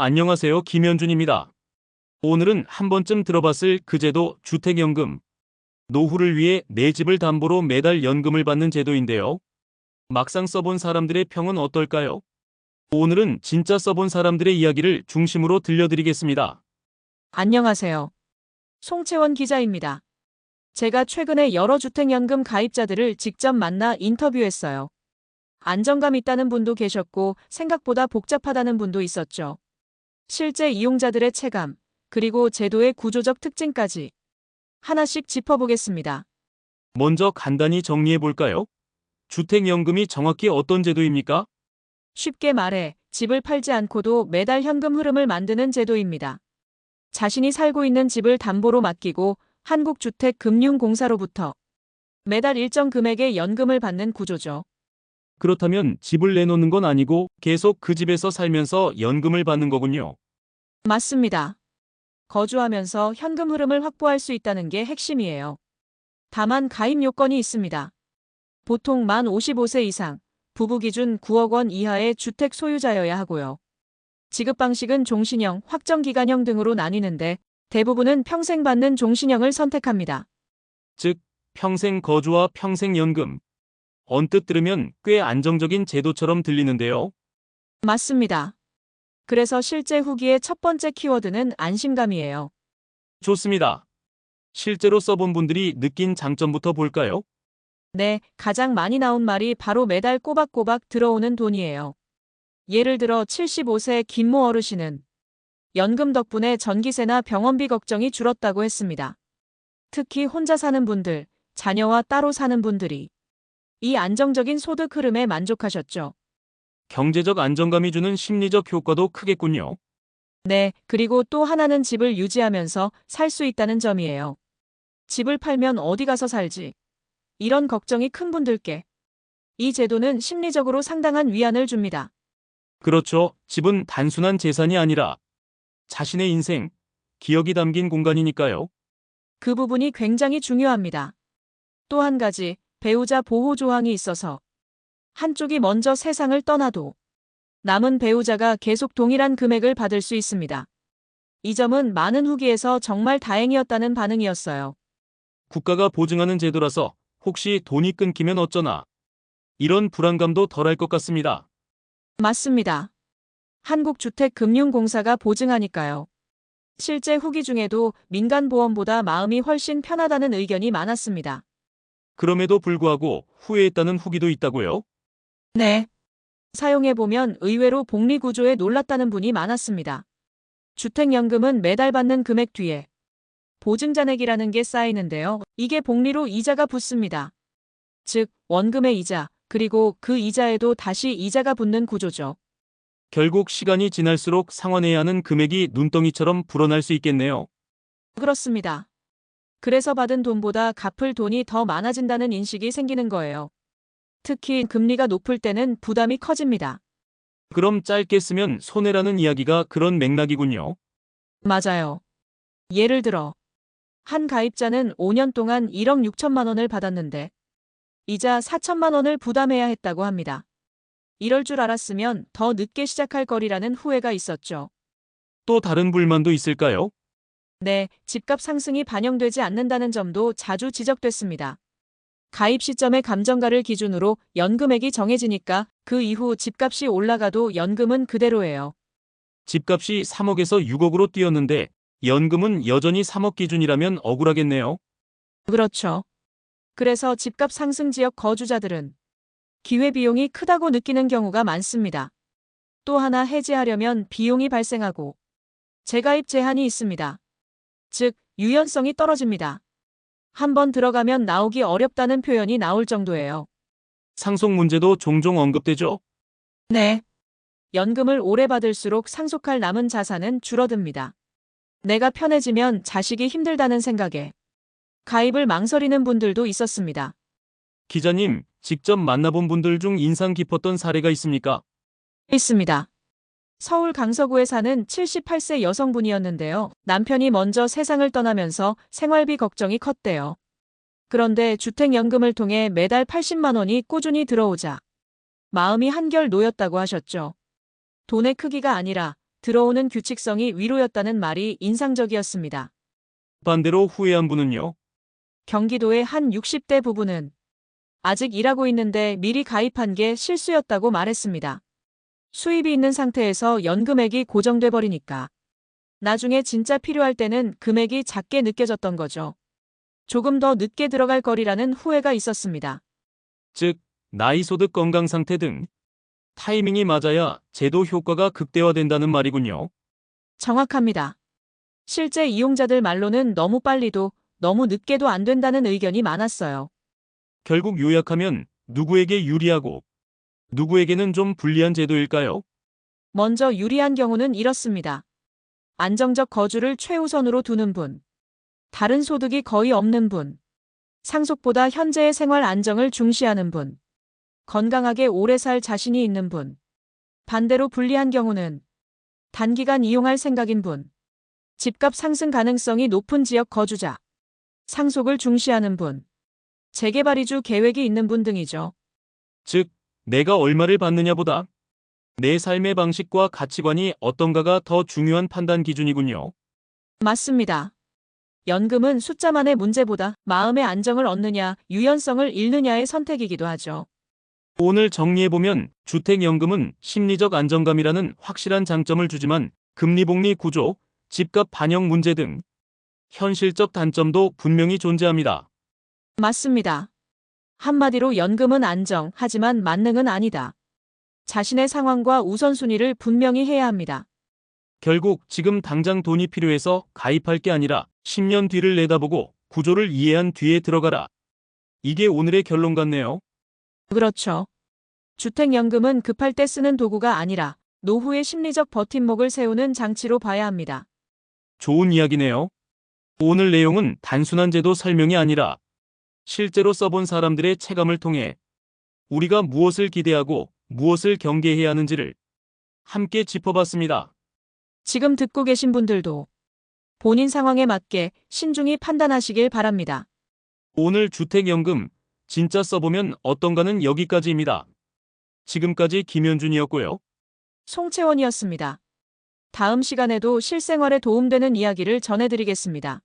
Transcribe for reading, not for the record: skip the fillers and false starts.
안녕하세요. 김현준입니다. 오늘은 한 번쯤 들어봤을 그 제도 주택연금. 노후를 위해 내 집을 담보로 매달 연금을 받는 제도인데요. 막상 써본 사람들의 평은 어떨까요? 오늘은 진짜 써본 사람들의 이야기를 중심으로 들려드리겠습니다. 안녕하세요. 송채원 기자입니다. 제가 최근에 여러 주택연금 가입자들을 직접 만나 인터뷰했어요. 안정감 있다는 분도 계셨고 생각보다 복잡하다는 분도 있었죠. 실제 이용자들의 체감, 그리고 제도의 구조적 특징까지 하나씩 짚어보겠습니다. 먼저 간단히 정리해 볼까요? 주택연금이 정확히 어떤 제도입니까? 쉽게 말해 집을 팔지 않고도 매달 현금 흐름을 만드는 제도입니다. 자신이 살고 있는 집을 담보로 맡기고 한국주택금융공사로부터 매달 일정 금액의 연금을 받는 구조죠. 그렇다면 집을 내놓는 건 아니고 계속 그 집에서 살면서 연금을 받는 거군요. 맞습니다. 거주하면서 현금 흐름을 확보할 수 있다는 게 핵심이에요. 다만 가입 요건이 있습니다. 보통 만 55세 이상, 부부 기준 9억 원 이하의 주택 소유자여야 하고요. 지급 방식은 종신형, 확정기간형 등으로 나뉘는데 대부분은 평생 받는 종신형을 선택합니다. 즉, 평생 거주와 평생 연금. 언뜻 들으면 꽤 안정적인 제도처럼 들리는데요. 맞습니다. 그래서 실제 후기의 첫 번째 키워드는 안심감이에요. 좋습니다. 실제로 써본 분들이 느낀 장점부터 볼까요? 네, 가장 많이 나온 말이 바로 매달 꼬박꼬박 들어오는 돈이에요. 예를 들어 75세 김모 어르신은 연금 덕분에 전기세나 병원비 걱정이 줄었다고 했습니다. 특히 혼자 사는 분들, 자녀와 따로 사는 분들이 이 안정적인 소득 흐름에 만족하셨죠. 경제적 안정감이 주는 심리적 효과도 크겠군요. 네, 그리고 또 하나는 집을 유지하면서 살 수 있다는 점이에요. 집을 팔면 어디 가서 살지? 이런 걱정이 큰 분들께 이 제도는 심리적으로 상당한 위안을 줍니다. 그렇죠. 집은 단순한 재산이 아니라 자신의 인생, 기억이 담긴 공간이니까요. 그 부분이 굉장히 중요합니다. 또 한 가지, 배우자 보호 조항이 있어서 한쪽이 먼저 세상을 떠나도 남은 배우자가 계속 동일한 금액을 받을 수 있습니다. 이 점은 많은 후기에서 정말 다행이었다는 반응이었어요. 국가가 보증하는 제도라서 혹시 돈이 끊기면 어쩌나. 이런 불안감도 덜할 것 같습니다. 맞습니다. 한국주택금융공사가 보증하니까요. 실제 후기 중에도 민간보험보다 마음이 훨씬 편하다는 의견이 많았습니다. 그럼에도 불구하고 후회했다는 후기도 있다고요? 네. 사용해보면 의외로 복리구조에 놀랐다는 분이 많았습니다. 주택연금은 매달 받는 금액 뒤에 보증잔액이라는 게 쌓이는데요. 이게 복리로 이자가 붙습니다. 즉, 원금의 이자, 그리고 그 이자에도 다시 이자가 붙는 구조죠. 결국 시간이 지날수록 상환해야 하는 금액이 눈덩이처럼 불어날 수 있겠네요. 그렇습니다. 그래서 받은 돈보다 갚을 돈이 더 많아진다는 인식이 생기는 거예요. 특히 금리가 높을 때는 부담이 커집니다. 그럼 짧게 쓰면 손해라는 이야기가 그런 맥락이군요. 맞아요. 예를 들어 한 가입자는 5년 동안 1억 6천만 원을 받았는데 이자 4천만 원을 부담해야 했다고 합니다. 이럴 줄 알았으면 더 늦게 시작할 거리라는 후회가 있었죠. 또 다른 불만도 있을까요? 네, 집값 상승이 반영되지 않는다는 점도 자주 지적됐습니다. 가입 시점의 감정가를 기준으로 연금액이 정해지니까 그 이후 집값이 올라가도 연금은 그대로예요. 집값이 3억에서 6억으로 뛰었는데 연금은 여전히 3억 기준이라면 억울하겠네요. 그렇죠. 그래서 집값 상승 지역 거주자들은 기회비용이 크다고 느끼는 경우가 많습니다. 또 하나 해지하려면 비용이 발생하고 재가입 제한이 있습니다. 즉, 유연성이 떨어집니다. 한번 들어가면 나오기 어렵다는 표현이 나올 정도예요. 상속 문제도 종종 언급되죠. 네. 연금을 오래 받을수록 상속할 남은 자산은 줄어듭니다. 내가 편해지면 자식이 힘들다는 생각에 가입을 망설이는 분들도 있었습니다. 기자님, 직접 만나본 분들 중 인상 깊었던 사례가 있습니까? 있습니다. 서울 강서구에 사는 78세 여성분이었는데요. 남편이 먼저 세상을 떠나면서 생활비 걱정이 컸대요. 그런데 주택연금을 통해 매달 80만 원이 꾸준히 들어오자 마음이 한결 놓였다고 하셨죠. 돈의 크기가 아니라 들어오는 규칙성이 위로였다는 말이 인상적이었습니다. 반대로 후회한 분은요? 경기도의 한 60대 부부는 아직 일하고 있는데 미리 가입한 게 실수였다고 말했습니다. 수입이 있는 상태에서 연금액이 고정돼 버리니까 나중에 진짜 필요할 때는 금액이 작게 느껴졌던 거죠. 조금 더 늦게 들어갈 거리라는 후회가 있었습니다. 즉, 나이, 소득, 건강 상태 등 타이밍이 맞아야 제도 효과가 극대화된다는 말이군요. 정확합니다. 실제 이용자들 말로는 너무 빨리도 너무 늦게도 안 된다는 의견이 많았어요. 결국 요약하면 누구에게 유리하고 누구에게는 좀 불리한 제도일까요? 먼저 유리한 경우는 이렇습니다. 안정적 거주를 최우선으로 두는 분, 다른 소득이 거의 없는 분, 상속보다 현재의 생활 안정을 중시하는 분, 건강하게 오래 살 자신이 있는 분. 반대로 불리한 경우는 단기간 이용할 생각인 분, 집값 상승 가능성이 높은 지역 거주자, 상속을 중시하는 분, 재개발 이주 계획이 있는 분 등이죠. 즉, 내가 얼마를 받느냐보다 내 삶의 방식과 가치관이 어떤가가 더 중요한 판단 기준이군요. 맞습니다. 연금은 숫자만의 문제보다 마음의 안정을 얻느냐, 유연성을 잃느냐의 선택이기도 하죠. 오늘 정리해보면 주택연금은 심리적 안정감이라는 확실한 장점을 주지만 금리복리 구조, 집값 반영 문제 등 현실적 단점도 분명히 존재합니다. 맞습니다. 한마디로 연금은 안정, 하지만 만능은 아니다. 자신의 상황과 우선순위를 분명히 해야 합니다. 결국 지금 당장 돈이 필요해서 가입할 게 아니라 10년 뒤를 내다보고 구조를 이해한 뒤에 들어가라. 이게 오늘의 결론 같네요. 그렇죠. 주택연금은 급할 때 쓰는 도구가 아니라 노후의 심리적 버팀목을 세우는 장치로 봐야 합니다. 좋은 이야기네요. 오늘 내용은 단순한 제도 설명이 아니라 실제로 써본 사람들의 체감을 통해 우리가 무엇을 기대하고 무엇을 경계해야 하는지를 함께 짚어봤습니다. 지금 듣고 계신 분들도 본인 상황에 맞게 신중히 판단하시길 바랍니다. 오늘 주택연금 진짜 써보면 어떤가는 여기까지입니다. 지금까지 김현준이었고요. 송채원이었습니다. 다음 시간에도 실생활에 도움되는 이야기를 전해드리겠습니다.